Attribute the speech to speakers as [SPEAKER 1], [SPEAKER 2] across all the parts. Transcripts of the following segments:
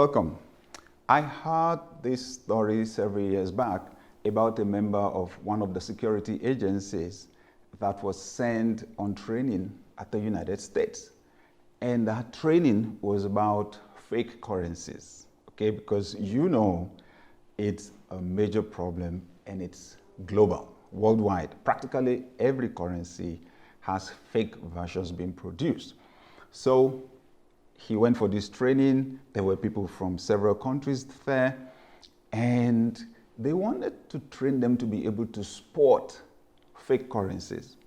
[SPEAKER 1] Welcome. I heard this story several years back about a member of one of the security agencies that was sent on training at the United States. And that training was about fake currencies, okay? Because it's a major problem and it's global, worldwide. Practically every currency has fake versions being produced. So he went for this training. There were people from several countries there, and they wanted to train them to be able to spot fake currencies.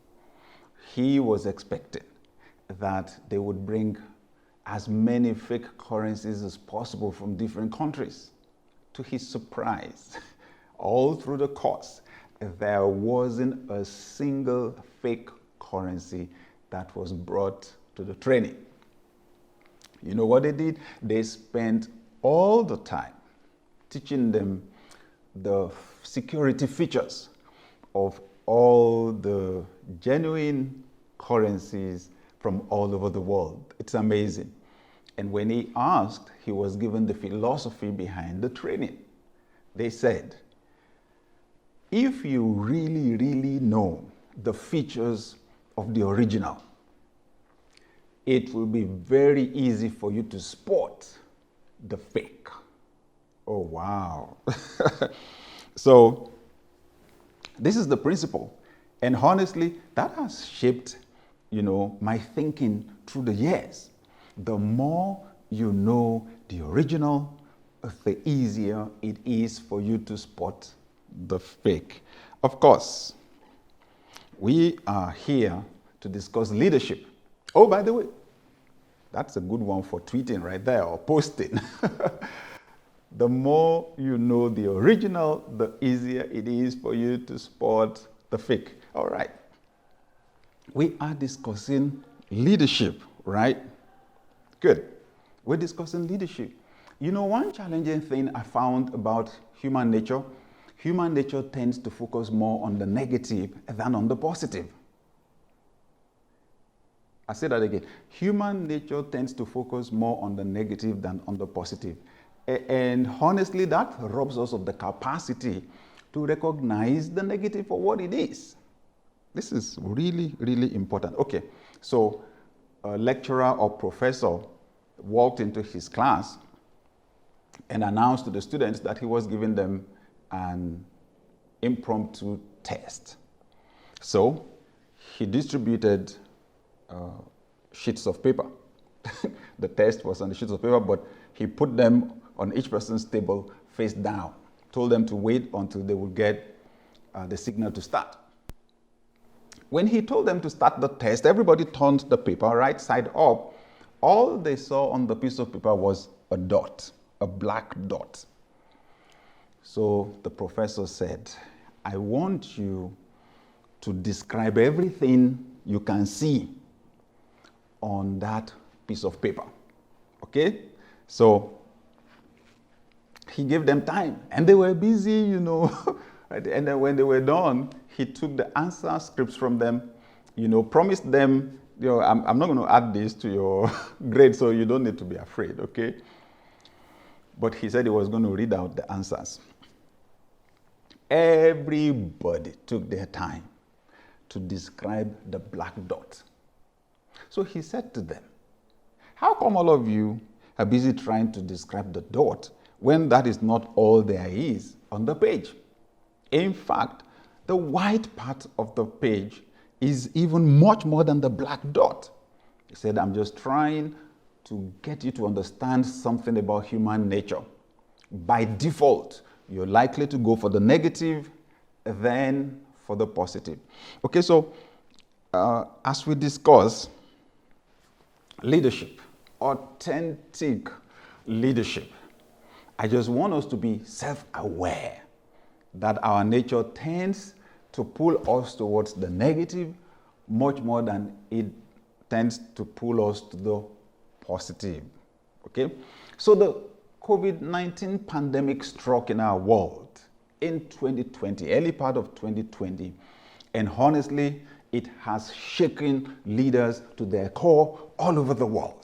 [SPEAKER 1] He was expecting that they would bring as many fake currencies as possible from different countries. To his surprise, all through the course, there wasn't a single fake currency that was brought to the training. You know what they did? They spent all the time teaching them the security features of all the genuine currencies from all over the world. It's amazing. And when he asked, he was given the philosophy behind the training. They said, if you really know the features of the original, it will be very easy for you to spot the fake. Oh, wow. So this is the principle. And honestly, that has shaped, my thinking through the years. The more you know the original, the easier it is for you to spot the fake. Of course, we are here to discuss leadership. Oh, by the way, that's a good one for tweeting right there or posting. The more you know the original, the easier it is for you to spot the fake. All right. We are discussing leadership, right? Good. We're discussing leadership. One challenging thing I found about human nature tends to focus more on the negative than on the positive. I say that again. Human nature tends to focus more on the negative than on the positive. And honestly, that robs us of the capacity to recognize the negative for what it is. This is really, really important. Okay, so a lecturer or professor walked into his class and announced to the students that he was giving them an impromptu test. So he distributed sheets of paper. The test was on the sheets of paper, but he put them on each person's table face down, told them to wait until they would get the signal to start. When he told them to start the test, everybody turned the paper right side up. All they saw on the piece of paper was a dot, a black dot. So the professor said, I want you to describe everything you can see on that piece of paper. Okay? So he gave them time and they were busy, And then when they were done, he took the answer scripts from them, promised them, I'm not going to add this to your grade, so you don't need to be afraid, okay? But he said he was going to read out the answers. Everybody took their time to describe the black dot. So he said to them, how come all of you are busy trying to describe the dot when that is not all there is on the page? In fact, the white part of the page is even much more than the black dot. He said, I'm just trying to get you to understand something about human nature. By default, you're likely to go for the negative, then for the positive. Okay, so as we discuss leadership, authentic leadership, I just want us to be self-aware that our nature tends to pull us towards the negative much more than it tends to pull us to the positive. Okay? So the COVID-19 pandemic struck in our world in 2020, early part of 2020, and honestly, it has shaken leaders to their core all over the world.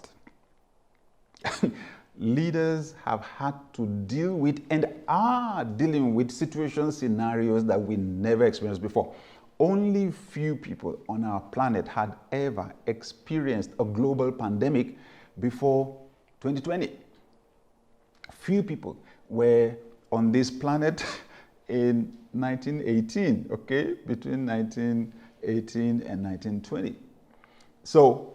[SPEAKER 1] leaders have had to deal with and are dealing with situations, scenarios that we never experienced before. Only few people on our planet had ever experienced a global pandemic before 2020. Few people were on this planet in 1918, okay, between 1918 and 1920. So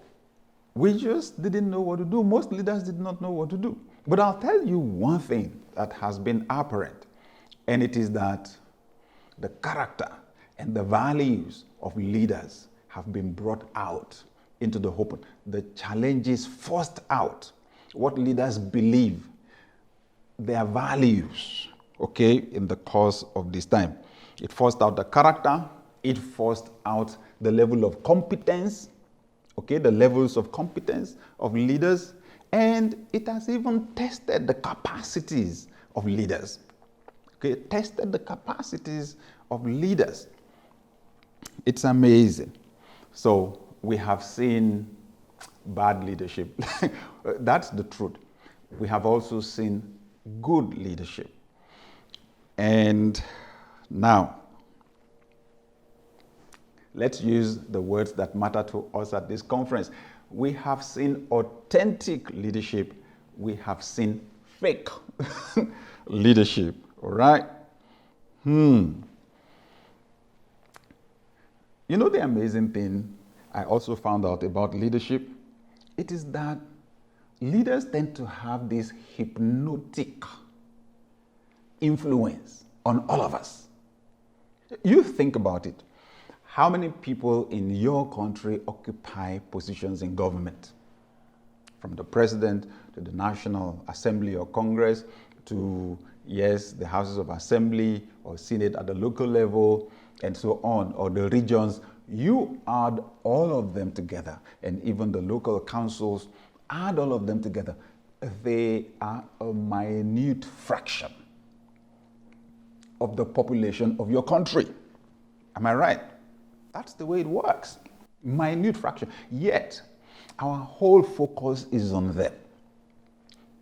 [SPEAKER 1] we just didn't know what to do. Most leaders did not know what to do. But I'll tell you one thing that has been apparent, and it is that the character and the values of leaders have been brought out into the open. The challenges forced out what leaders believe, their values, okay, in the course of this time. It forced out the character, it forced out the level of competence, okay, the levels of competence of leaders, and it has even tested the capacities of leaders. Okay, tested the capacities of leaders. It's amazing. So we have seen bad leadership. That's the truth. We have also seen good leadership. And now, let's use the words that matter to us at this conference. We have seen authentic leadership. We have seen fake leadership. All right? You know the amazing thing I also found out about leadership? It is that leaders tend to have this hypnotic influence on all of us. You think about it. How many people in your country occupy positions in government? From the president to the National Assembly or Congress to, yes, the houses of assembly or Senate at the local level and so on, or the regions. You add all of them together, and even the local councils, add all of them together. They are a minute fraction of the population of your country. Am I right? That's the way it works. Minute fraction. Yet, our whole focus is on them.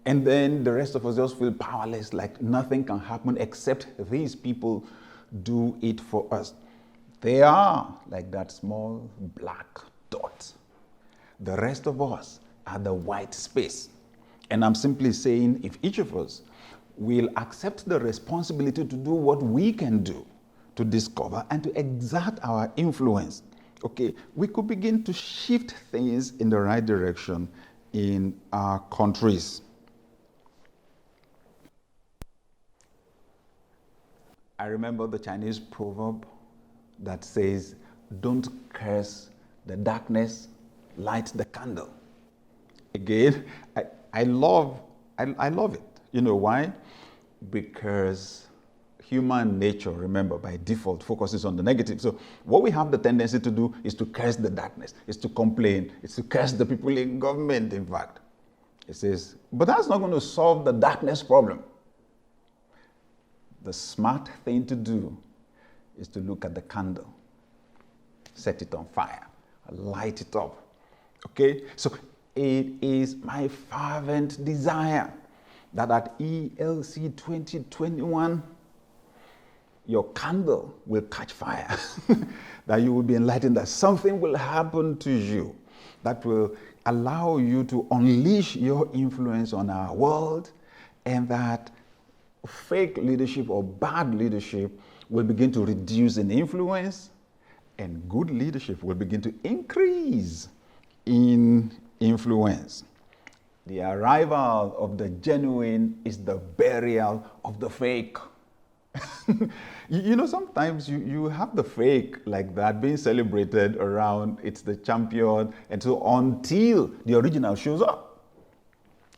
[SPEAKER 1] And then the rest of us just feel powerless, like nothing can happen except these people do it for us. They are like that small black dot. The rest of us are the white space. And I'm simply saying, if each of us will accept the responsibility to do what we can do to discover and to exert our influence, okay, we could begin to shift things in the right direction in our countries. I remember the Chinese proverb that says, don't curse the darkness, light the candle. Again, I love it. You know why? Because human nature, remember, by default focuses on the negative. So what we have the tendency to do is to curse the darkness, is to complain, is to curse the people in government, in fact. It says, but that's not going to solve the darkness problem. The smart thing to do is to look at the candle, set it on fire, light it up. Okay? So it is my fervent desire that at ELC 2021, your candle will catch fire, that you will be enlightened, that something will happen to you that will allow you to unleash your influence on our world, and that fake leadership or bad leadership will begin to reduce in influence, and good leadership will begin to increase in influence. The arrival of the genuine is the burial of the fake. You know, sometimes you have the fake like that being celebrated around, it's the champion, and so until the original shows up.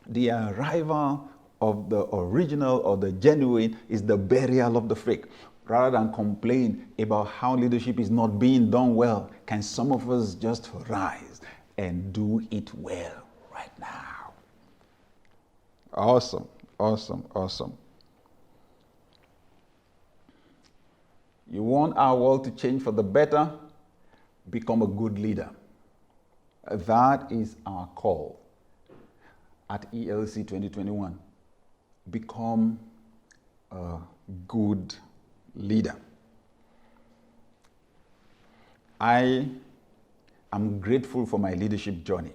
[SPEAKER 1] The arrival of the original or the genuine is the burial of the fake. Rather than complain about how leadership is not being done well, can some of us just rise and do it well right now? Awesome, awesome, awesome. You want our world to change for the better? Become a good leader. That is our call. at ELC 2021. Become a good leader. I am grateful for my leadership journey,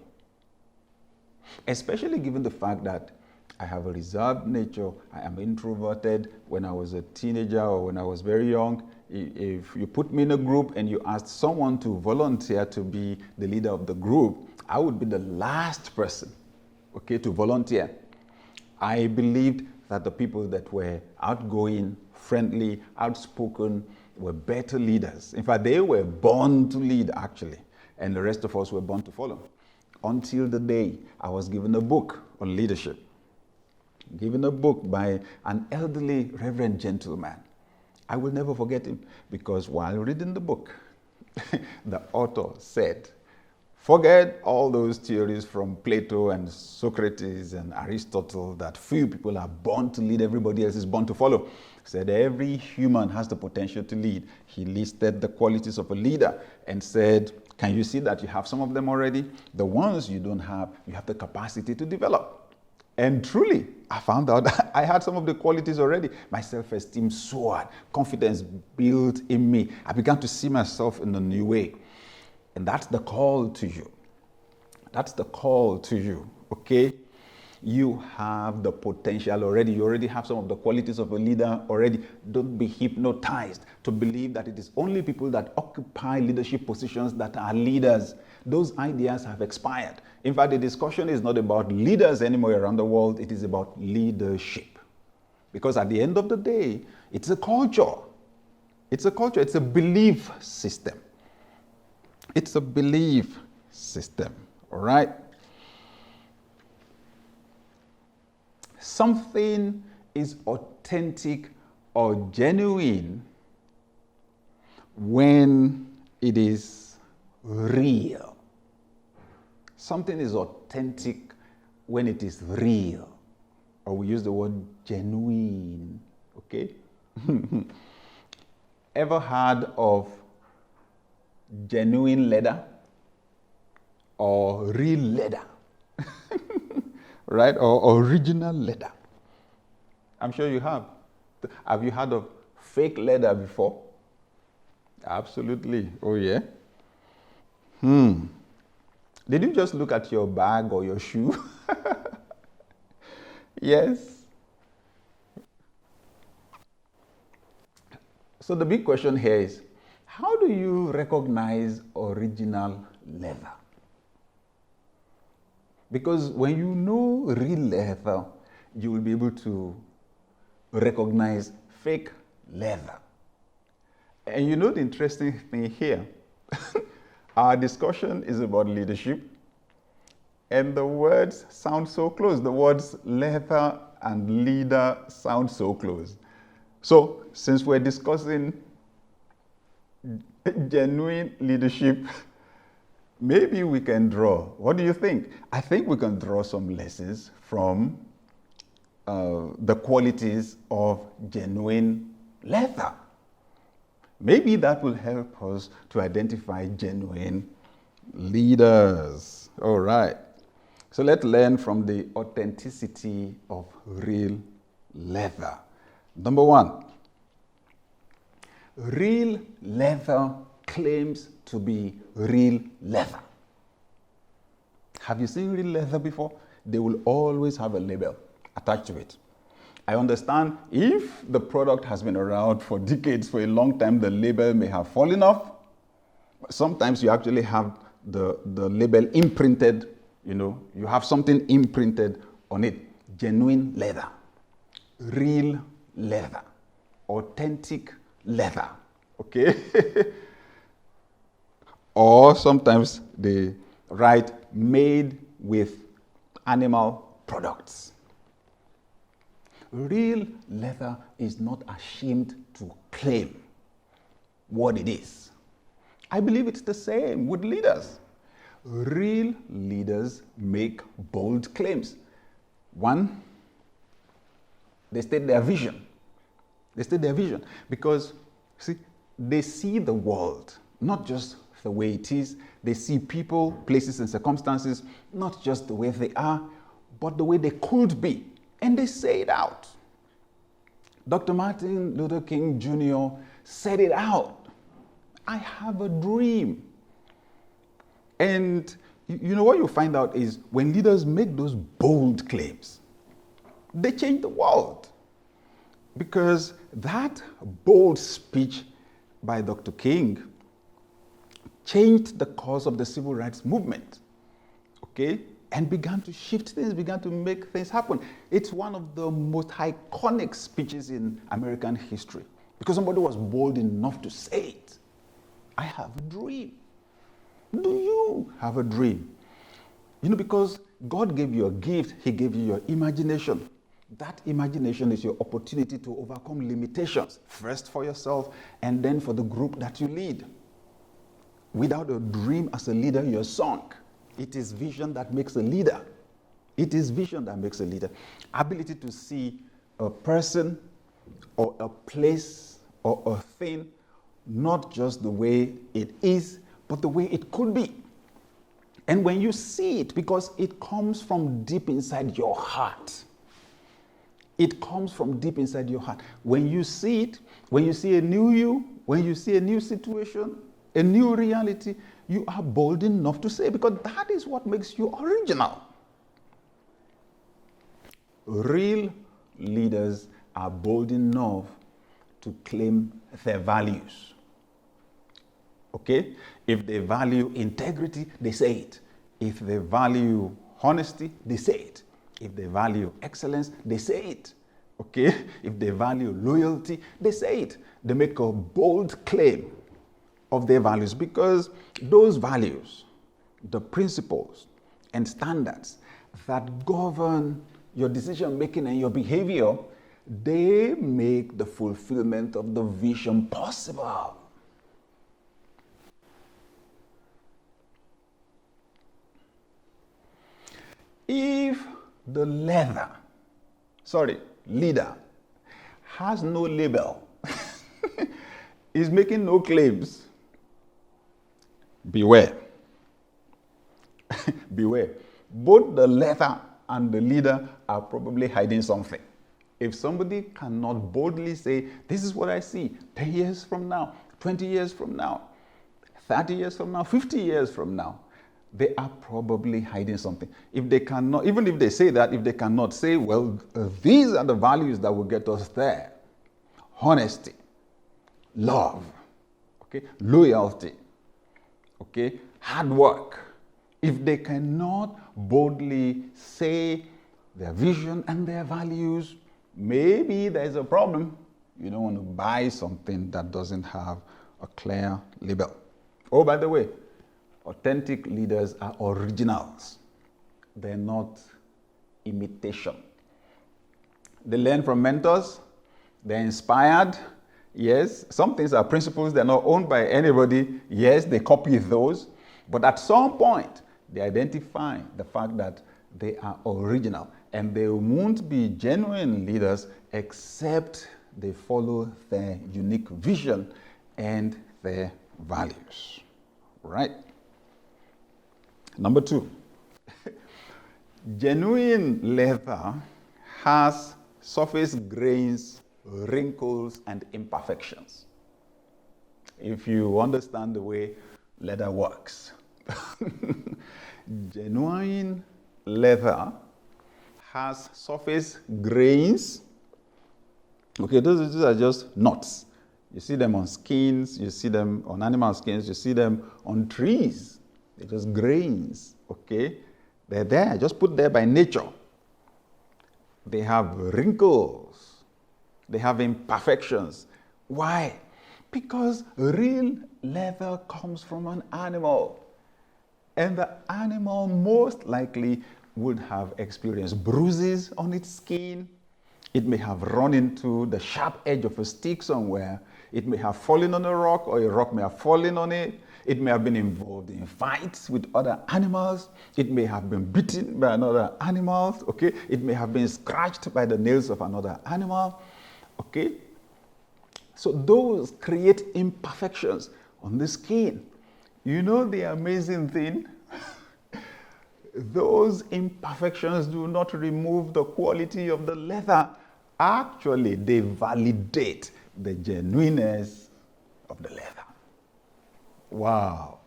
[SPEAKER 1] especially given the fact that I have a reserved nature. I am introverted. When I was a teenager or when I was very young, if you put me in a group and you asked someone to volunteer to be the leader of the group, I would be the last person, okay, to volunteer. I believed that the people that were outgoing, friendly, outspoken were better leaders. In fact, they were born to lead, actually, and the rest of us were born to follow. Until the day I was given a book on leadership, given a book by an elderly reverend gentleman. I will never forget him, because while reading the book, the author said, forget all those theories from Plato and Socrates and Aristotle that few people are born to lead, everybody else is born to follow. He said every human has the potential to lead. He listed the qualities of a leader and said, can you see that you have some of them already? The ones you don't have, you have the capacity to develop. And truly, I found out I had some of the qualities already. My self-esteem soared, confidence built in me. I began to see myself in a new way. And that's the call to you. That's the call to you, okay? You have the potential already. You already have some of the qualities of a leader already. Don't be hypnotized to believe that it is only people that occupy leadership positions that are leaders. Those ideas have expired. In fact, the discussion is not about leaders anymore around the world. It is about leadership. Because at the end of the day, it's a culture. It's a culture. It's a belief system. It's a belief system, all right? Something is authentic or genuine when it is real. Something is authentic when it is real. Or we use the word genuine, okay? Ever heard of genuine leather or real leather? Right? Or original leather. I'm sure you have. Have you heard of fake leather before? Absolutely. Oh, yeah? Did you just look at your bag or your shoe? Yes. So the big question here is, how do you recognize original leather? Because when you know real leather, you will be able to recognize fake leather. And you know the interesting thing here? Our discussion is about leadership, and the words sound so close. The words leather and leader sound so close. So, since we're discussing genuine leadership, maybe we can draw. What do you think? I think we can draw some lessons from the qualities of genuine leather. Maybe that will help us to identify genuine leaders. All right. So let's learn from the authenticity of real leather. Number one, real leather claims to be real leather. Have you seen real leather before? They will always have a label attached to it. I understand if the product has been around for decades, for a long time, the label may have fallen off. Sometimes you actually have the label imprinted, you have something imprinted on it. Genuine leather, real leather, authentic leather, okay? Or sometimes they write made with animal products. Real leather is not ashamed to claim what it is. I believe it's the same with leaders. Real leaders make bold claims. One, they state their vision. They state their vision because, see, they see the world, not just the way it is. They see people, places, and circumstances, not just the way they are, but the way they could be. And they say it out. Dr. Martin Luther King Jr. said it out. I have a dream. And you know what you find out is when leaders make those bold claims, they change the world. Because that bold speech by Dr. King changed the course of the civil rights movement, okay? And began to shift things, began to make things happen. It's one of the most iconic speeches in American history because somebody was bold enough to say it. I have a dream. Do you have a dream? You know, because God gave you a gift, He gave you your imagination. That imagination is your opportunity to overcome limitations, first for yourself and then for the group that you lead. Without a dream as a leader, you're sunk. It is vision that makes a leader. It is vision that makes a leader. Ability to see a person or a place or a thing, not just the way it is, but the way it could be. And when you see it, because it comes from deep inside your heart. It comes from deep inside your heart. When you see it, when you see a new you, when you see a new situation, a new reality, you are bold enough to say, because that is what makes you original. Real leaders are bold enough to claim their values. Okay? If they value integrity, they say it. If they value honesty, they say it. If they value excellence, they say it. Okay? If they value loyalty, they say it. They make a bold claim of their values because those values, the principles and standards that govern your decision making and your behavior, they make the fulfillment of the vision possible. If the leader has no label, is making no claims, beware. Beware. Both the letter and the leader are probably hiding something. If somebody cannot boldly say, this is what I see 10 years from now, 20 years from now, 30 years from now, 50 years from now, they are probably hiding something. If they cannot, even if they say that, if they cannot say, well, these are the values that will get us there. Honesty, love, okay, loyalty, okay, hard work. If they cannot boldly say their vision and their values, maybe there's a problem. You don't want to buy something that doesn't have a clear label. Oh, by the way, authentic leaders are originals. They're not imitation. They learn from mentors. They're inspired. Yes, some things are principles. They're not owned by anybody. Yes, they copy those. But at some point, they identify the fact that they are original. And they won't be genuine leaders except they follow their unique vision and their values. Right? Number 2, genuine leather has surface grains, wrinkles, and imperfections. If you understand the way leather works. Genuine leather has surface grains. Okay, those are just knots. You see them on skins, you see them on animal skins, you see them on trees. They're just grains, okay? They're there, just put there by nature. They have wrinkles. They have imperfections. Why? Because real leather comes from an animal. And the animal most likely would have experienced bruises on its skin. It may have run into the sharp edge of a stick somewhere. It may have fallen on a rock, or a rock may have fallen on it. It may have been involved in fights with other animals. It may have been bitten by another animal, okay? It may have been scratched by the nails of another animal, okay? So those create imperfections on the skin. You know the amazing thing? Those imperfections do not remove the quality of the leather. Actually, they validate the genuineness of the leather. Wow.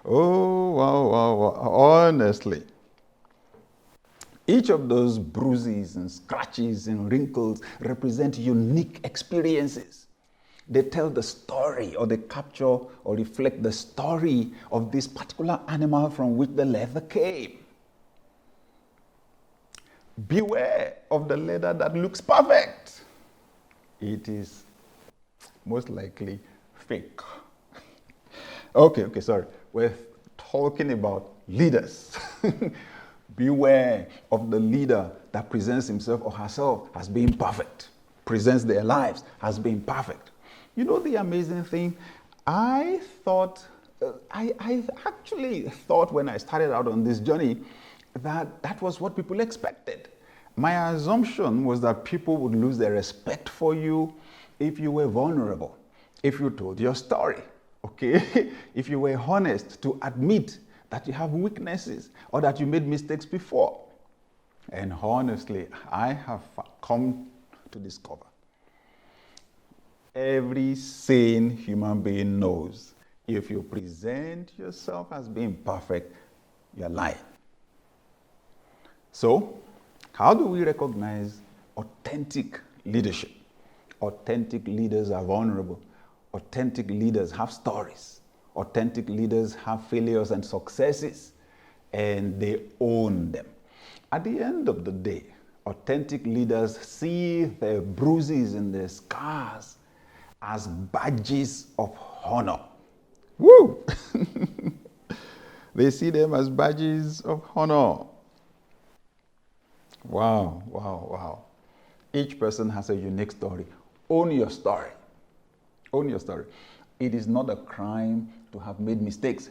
[SPEAKER 1] Oh, wow. Honestly. Each of those bruises and scratches and wrinkles represent unique experiences. They tell the story, or they capture or reflect the story of this particular animal from which the leather came. Beware of the leather that looks perfect. It is most likely fake. Okay, sorry. We're talking about leaders. Beware of the leader that presents himself or herself as being perfect, presents their lives as being perfect. You know the amazing thing? I actually thought when I started out on this journey that was what people expected. My assumption was that people would lose their respect for you if you were vulnerable, if you told your story, okay? If you were honest to admit that you have weaknesses or that you made mistakes before. And honestly, I have come to discover every sane human being knows if you present yourself as being perfect, you're lying. So, how do we recognize authentic leadership? Authentic leaders are vulnerable. Authentic leaders have stories. Authentic leaders have failures and successes, and they own them. At the end of the day, authentic leaders see their bruises and their scars as badges of honor. Woo! They see them as badges of honor. Wow. Each person has a unique story. Own your story. Own your story. It is not a crime to have made mistakes.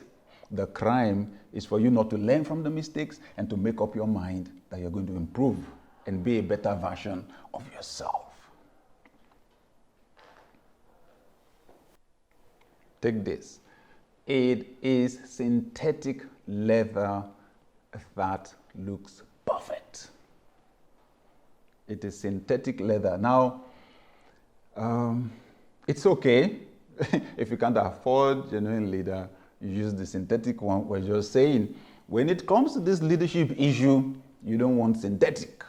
[SPEAKER 1] The crime is for you not to learn from the mistakes and to make up your mind that you're going to improve and be a better version of yourself. Take this. It is synthetic leather that looks perfect. It is synthetic leather. Now, it's okay. If you can't afford genuine leader, you use the synthetic one. We're just saying, when it comes to this leadership issue, you don't want synthetic.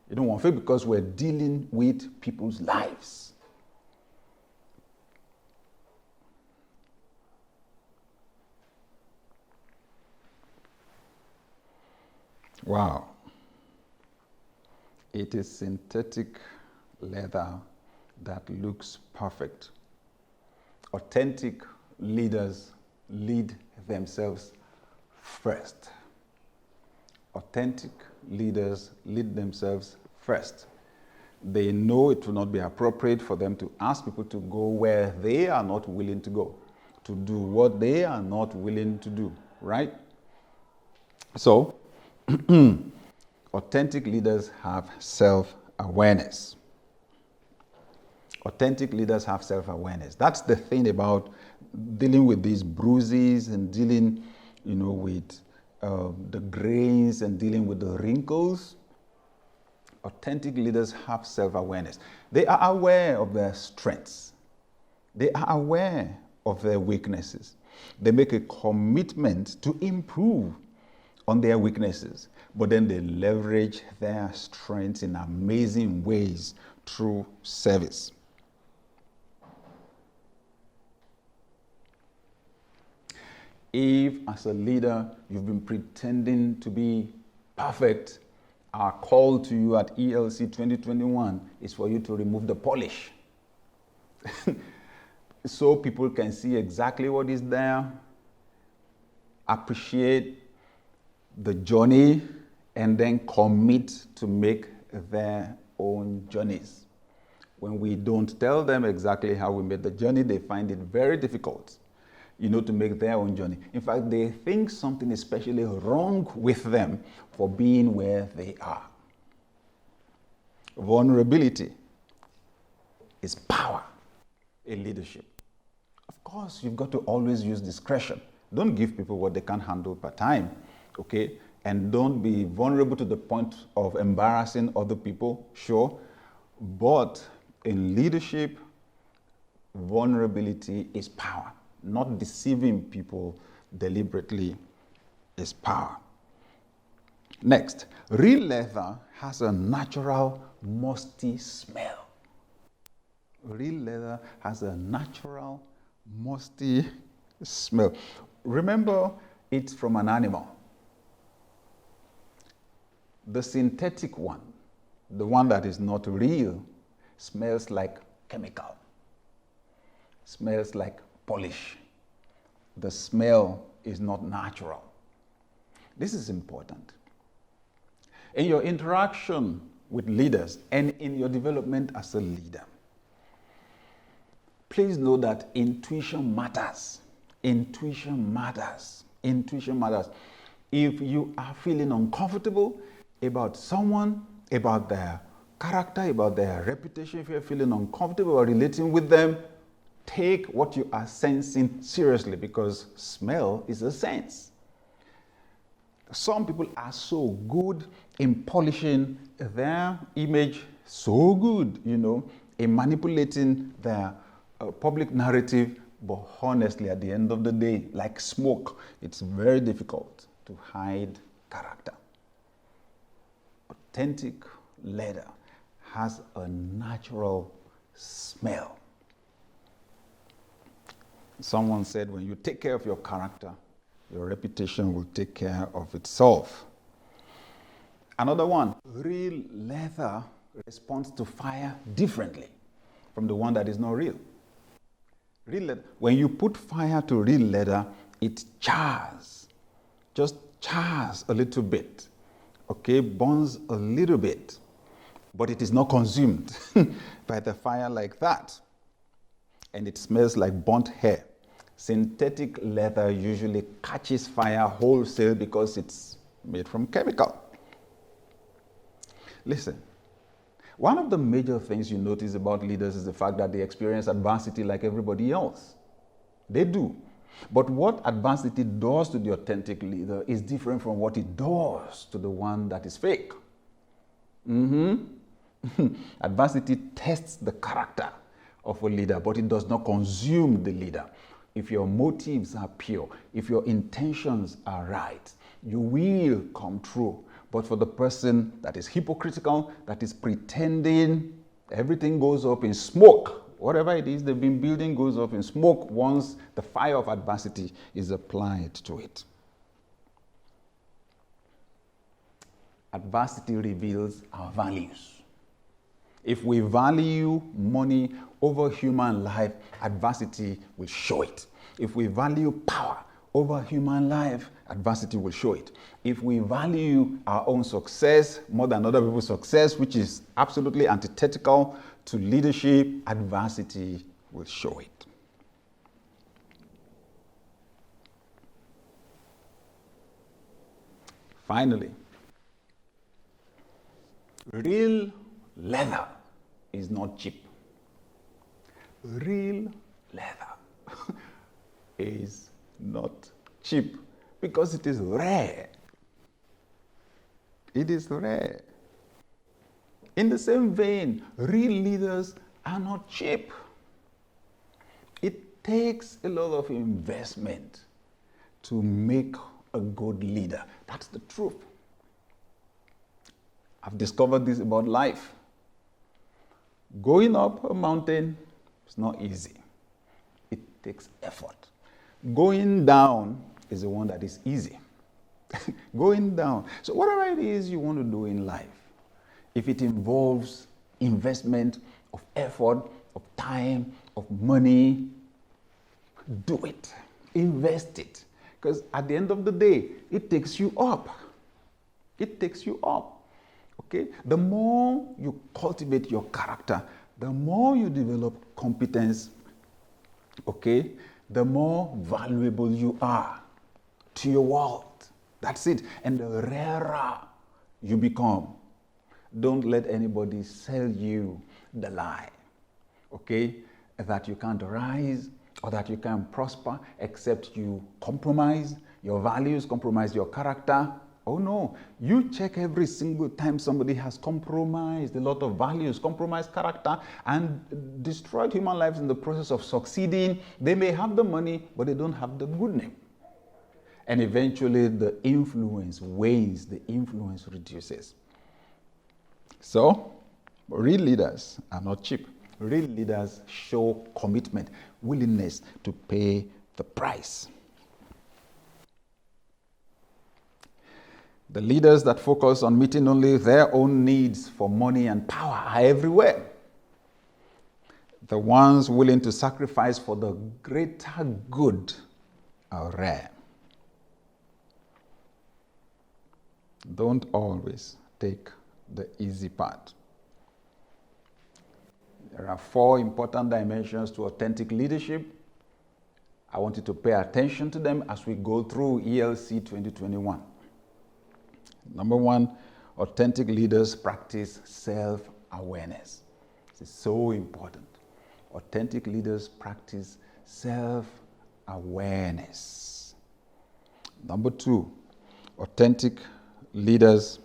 [SPEAKER 1] You don't want fake, because we're dealing with people's lives. Wow. It is synthetic leather that looks perfect. Authentic leaders lead themselves first. Authentic leaders lead themselves first. They know it will not be appropriate for them to ask people to go where they are not willing to go, to do what they are not willing to do, right? So, authentic leaders have self-awareness. Authentic leaders have self-awareness. That's the thing about dealing with these bruises and dealing, with the grains and dealing with the wrinkles. Authentic leaders have self-awareness. They are aware of their strengths. They are aware of their weaknesses. They make a commitment to improve on their weaknesses, but then they leverage their strengths in amazing ways through service. If, as a leader, you've been pretending to be perfect, our call to you at ELC 2021 is for you to remove the polish. So people can see exactly what is there, appreciate the journey, and then commit to make their own journeys. When we don't tell them exactly how we made the journey, they find it very difficult, to make their own journey. In fact, they think something is especially wrong with them for being where they are. Vulnerability is power in leadership. Of course, you've got to always use discretion. Don't give people what they can't handle per time. okay? And don't be vulnerable to the point of embarrassing other people, sure. But in leadership, vulnerability is power. Not deceiving people deliberately is power. Next, real leather has a natural musty smell. Real leather has a natural musty smell. Remember, it's from an animal. The synthetic one, the one that is not real, smells like chemical, smells like polish. The smell is not natural. This is important. In your interaction with leaders and in your development as a leader, please know that intuition matters. Intuition matters. Intuition matters. If you are feeling uncomfortable about someone, about their character, about their reputation, if you're feeling uncomfortable or relating with them, take what you are sensing seriously, because smell is a sense. Some people are so good in polishing their image, so good, in manipulating their public narrative, but honestly, at the end of the day, like smoke, it's very difficult to hide character. Authentic leather has a natural smell. Someone said, when you take care of your character, your reputation will take care of itself. Another one, real leather responds to fire differently from the one that is not real. Real leather, when you put fire to real leather, it chars, just chars a little bit, okay, burns a little bit, but it is not consumed by the fire like that. And it smells like burnt hair. Synthetic leather usually catches fire wholesale because it's made from chemical. Listen, one of the major things you notice about leaders is the fact that they experience adversity like everybody else. They do. But what adversity does to the authentic leader is different from what it does to the one that is fake. Adversity tests the character of a leader, but it does not consume the leader. If your motives are pure, if your intentions are right, you will come true. But for the person that is hypocritical, that is pretending, everything goes up in smoke. Whatever it is they've been building goes up in smoke once the fire of adversity is applied to it. Adversity reveals our values. If we value money over human life, adversity will show it. If we value power over human life, adversity will show it. If we value our own success more than other people's success, which is absolutely antithetical to leadership, adversity will show it. Finally, real leather is not cheap. Real leather is not cheap because it is rare. It is rare. In the same vein, real leaders are not cheap. It takes a lot of investment to make a good leader. That's the truth. I've discovered this about life. Going up a mountain is not easy. It takes effort. Going down is the one that is easy. Going down. So whatever it is you want to do in life, if it involves investment of effort, of time, of money, do it. Invest it. Because at the end of the day, it takes you up. It takes you up. Okay? The more you cultivate your character, the more you develop competence, okay, the more valuable you are to your world. That's it. And the rarer you become. Don't let anybody sell you the lie, okay, that you can't rise or that you can't prosper except you compromise, your values, compromise your character. Oh no, you check every single time somebody has compromised a lot of values, compromised character, and destroyed human lives in the process of succeeding. They may have the money, but they don't have the good name. And eventually the influence wanes, the influence reduces. So, real leaders are not cheap. Real leaders show commitment, willingness to pay the price. The leaders that focus on meeting only their own needs for money and power are everywhere. The ones willing to sacrifice for the greater good are rare. Don't always take the easy path. There are 4 important dimensions to authentic leadership. I want you to pay attention to them as we go through ELC 2021. Number 1, authentic leaders practice self-awareness. This is so important. Authentic leaders practice self-awareness. Number 2, authentic leaders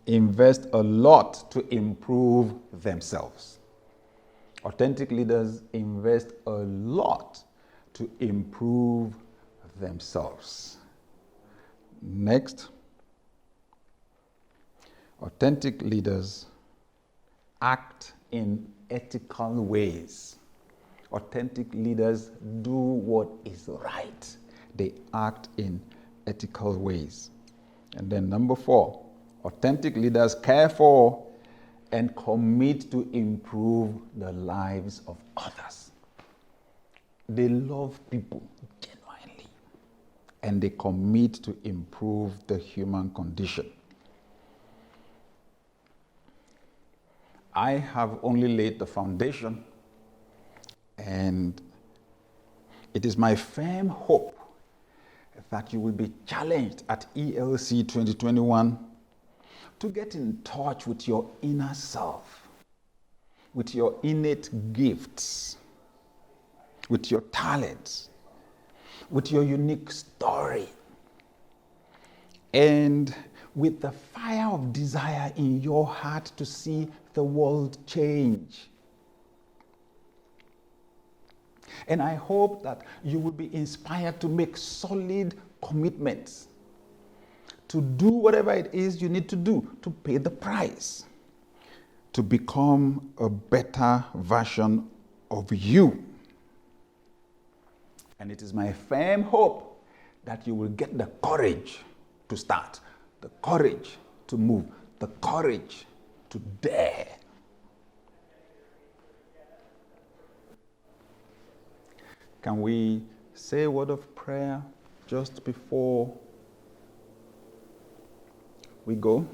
[SPEAKER 1] invest a lot to improve themselves. Authentic leaders invest a lot to improve themselves. Next, authentic leaders act in ethical ways. Authentic leaders do what is right. They act in ethical ways. And then number 4, authentic leaders care for and commit to improve the lives of others. They love people genuinely, and they commit to improve the human condition. I have only laid the foundation, and it is my firm hope that you will be challenged at ELC 2021 to get in touch with your inner self, with your innate gifts, with your talents, with your unique story, and with the fire of desire in your heart to see the world change. And I hope that you will be inspired to make solid commitments, to do whatever it is you need to do to pay the price, to become a better version of you. And it is my firm hope that you will get the courage to start, the courage to move, the courage to dare. Can we say a word of prayer just before we go?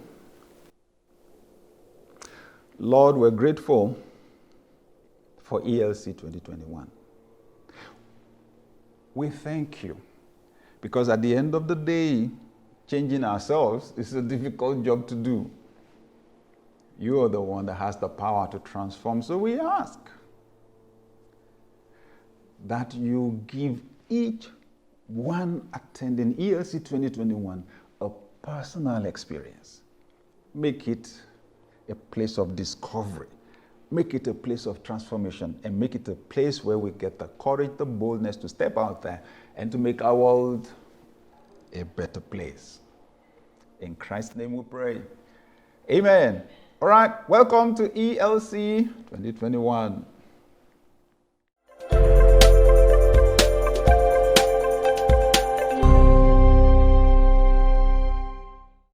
[SPEAKER 1] Lord, we're grateful for ELC 2021. We thank you because at the end of the day, changing ourselves is a difficult job to do. You are the one that has the power to transform. So we ask that you give each one attending ELC 2021 a personal experience. Make it a place of discovery. Make it a place of transformation, and make it a place where we get the courage, the boldness to step out there and to make our world a better place. In Christ's name we pray. Amen. All right, welcome to ELC 2021.